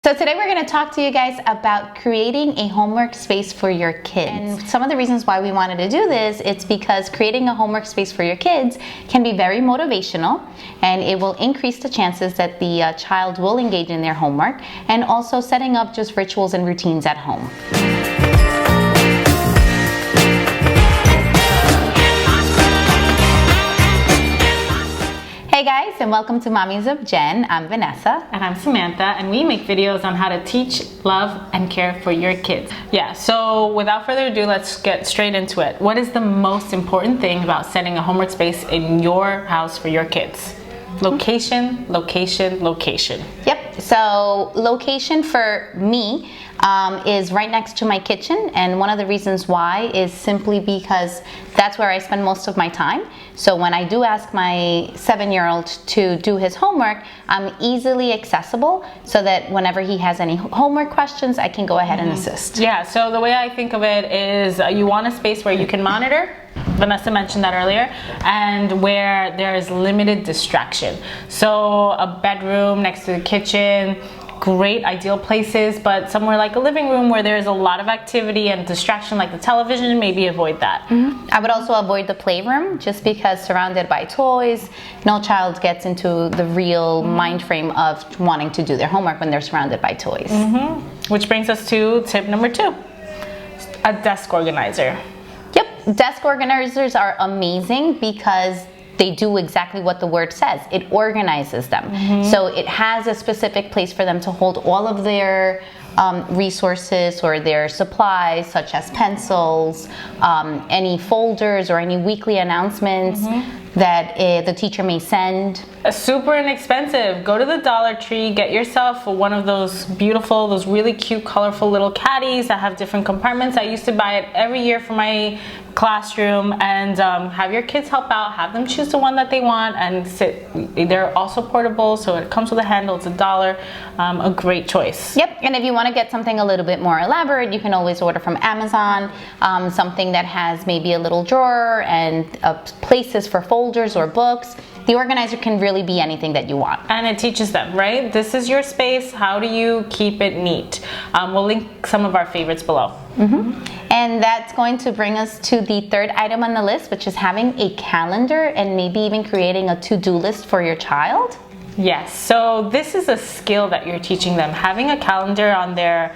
So today we're going to talk to you guys about creating a homework space for your kids. And some of the reasons why we wanted to do this, it's because creating a homework space for your kids can be very motivational, and it will increase the chances that the child will engage in their homework, and also setting up just rituals and routines at home. Hey guys, and welcome to Mommies of Jen. I'm Vanessa. And I'm Samantha, and we make videos on how to teach, love, and care for your kids. Yeah, so without further ado, let's get straight into it. What is the most important thing about setting a homework space in your house for your kids? Location, location, location. Yep, so location for me is right next to my kitchen, and one of the reasons why is simply because that's where I spend most of my time. So when I do ask my 7-year-old to do his homework, I'm easily accessible so that whenever he has any homework questions, I can go ahead and assist. Yeah, so the way I think of it is you want a space where you can monitor. Vanessa mentioned that earlier, and where there is limited distraction. So a bedroom next to the kitchen, great ideal places, but somewhere like a living room where there's a lot of activity and distraction like the television, maybe avoid that. I would also avoid the playroom, just because surrounded by toys, no child gets into the real mind frame of wanting to do their homework when they're surrounded by toys. Which brings us to tip number 2, a desk organizer. Yep, desk organizers are amazing because they do exactly what the word says. It organizes them. So it has a specific place for them to hold all of their resources or their supplies, such as pencils, any folders or any weekly announcements that the teacher may send. Super inexpensive. Go to the Dollar Tree, get yourself one of those beautiful, those really cute, colorful little caddies that have different compartments. I used to buy it every year for my classroom, and have your kids help out, have them choose the one that they want and sit. They're also portable, so it comes with a handle. It's $1, a great choice. Yep, and if you want to get something a little bit more elaborate, you can always order from Amazon, something that has maybe a little drawer and places for folders or books. The organizer can really be anything that you want. And it teaches them, right? This is your space. How do you keep it neat? We'll link some of our favorites below. And that's going to bring us to the third item on the list, which is having a calendar and maybe even creating a to-do list for your child. Yes, so this is a skill that you're teaching them. Having a calendar on their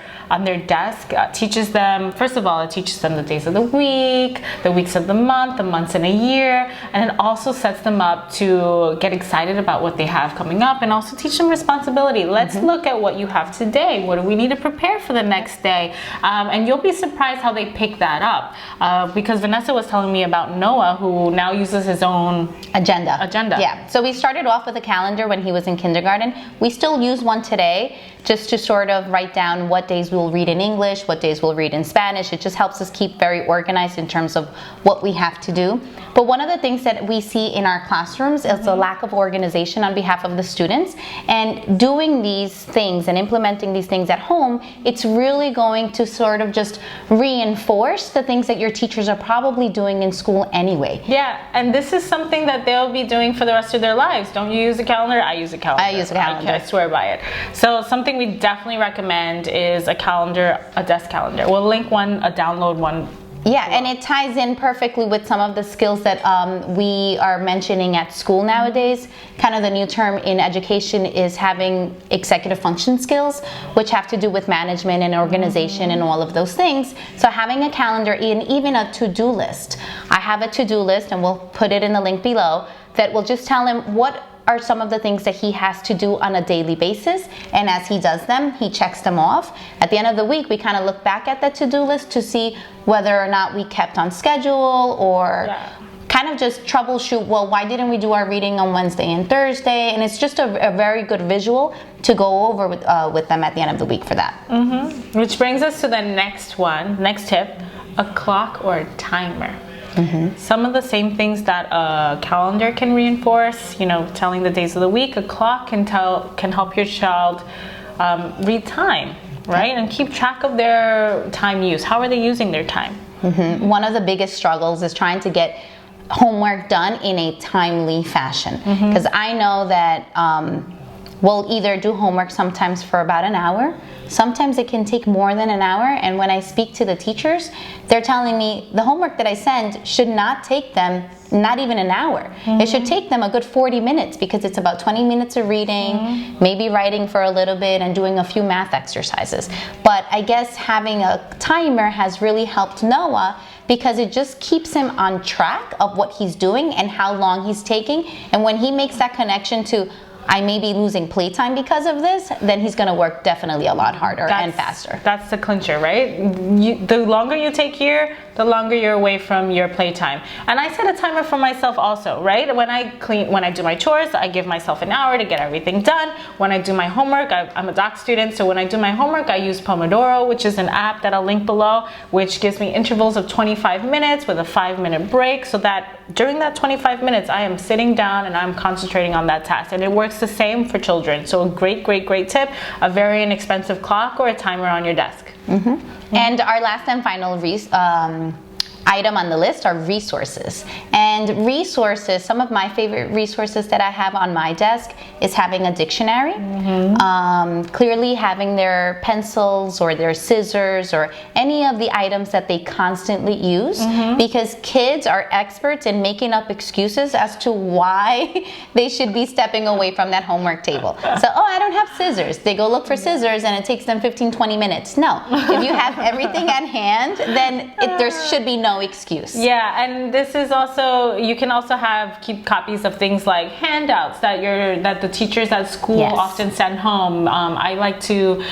desk teaches them, first of all, it teaches them the days of the week, the weeks of the months in a year, and it also sets them up to get excited about what they have coming up, and also teach them responsibility. Let's look at what you have today. What do we need to prepare for the next day? And you'll be surprised how they pick that up, because Vanessa was telling me about Noah, who now uses his own agenda. Yeah, so we started off with a calendar when he was in kindergarten. We still use one today, just to sort of write down what days we'll read in English, what days we'll read in Spanish. It just helps us keep very organized in terms of what we have to do. But one of the things that we see in our classrooms is a lack of organization on behalf of the students. And doing these things and implementing these things at home, it's really going to sort of just reinforce the things that your teachers are probably doing in school anyway. Yeah, and this is something that they'll be doing for the rest of their lives. Don't you use a calendar? I use a calendar. I use a calendar. I swear by it. So something we definitely recommend is a calendar, a desk calendar. We'll link one, a download one. Yeah, and it ties in perfectly with some of the skills that we are mentioning at school nowadays. Kind of the new term in education is having executive function skills, which have to do with management and organization and all of those things. So having a calendar and even a to-do list. I have a to-do list, and we'll put it in the link below, that will just tell him what are some of the things that he has to do on a daily basis, and as he does them, he checks them off. At the end of the week, we kind of look back at the to-do list to see whether or not we kept on schedule, or kind of just troubleshoot, well, why didn't we do our reading on Wednesday and Thursday? And it's just a very good visual to go over with them at the end of the week for that. Which brings us to the next tip, a clock or a timer. Some of the same things that a calendar can reinforce, telling the days of the week, a clock can help your child read time, right? And keep track of their time use. How are they using their time? One of the biggest struggles is trying to get homework done in a timely fashion. Because I know that will either do homework sometimes for about an hour. Sometimes it can take more than an hour. And when I speak to the teachers, they're telling me the homework that I send should not take them not even an hour. It should take them a good 40 minutes because it's about 20 minutes of reading, maybe writing for a little bit and doing a few math exercises. But I guess having a timer has really helped Noah because it just keeps him on track of what he's doing and how long he's taking. And when he makes that connection to, I may be losing playtime because of this, then he's going to work definitely a lot harder and faster. That's the clincher, right? The longer you take here, the longer you're away from your playtime. And I set a timer for myself also, right? When I do my chores, I give myself an hour to get everything done. When I do my homework, I'm a doc student, so when I do my homework, I use Pomodoro, which is an app that I'll link below, which gives me intervals of 25 minutes with a 5-minute break, so that during that 25 minutes, I am sitting down and I'm concentrating on that task. And it works the same for children. So a great tip, a very inexpensive clock or a timer on your desk. And our last and final item on the list are resources. And resources, some of my favorite resources that I have on my desk is having a dictionary. Clearly having their pencils or their scissors or any of the items that they constantly use, because kids are experts in making up excuses as to why they should be stepping away from that homework table. So, oh, I don't have scissors. They go look for scissors and it takes them 15-20 minutes. No, if you have everything at hand, then there should be no excuse. Yeah, and this is also, you can also keep copies of things like handouts that the teachers at school often send home. I like to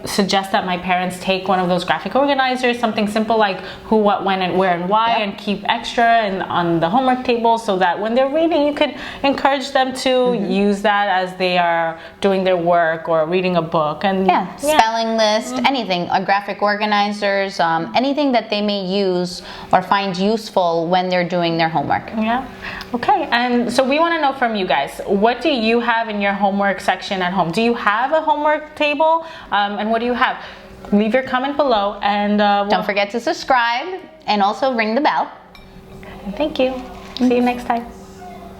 suggest that my parents take one of those graphic organizers, something simple like who, what, when, and where, and why, and keep extra on the homework table so that when they're reading, you could encourage them to use that as they are doing their work or reading a book. And spelling list, anything, graphic organizers, anything that they may use or find useful when they're doing their homework. Yeah. Okay. And so we want to know from you guys, what do you have in your homework section at home? Do you have a homework table? And what do you have? Leave your comment below, and don't forget to subscribe and also ring the bell. Thank you. See you next time.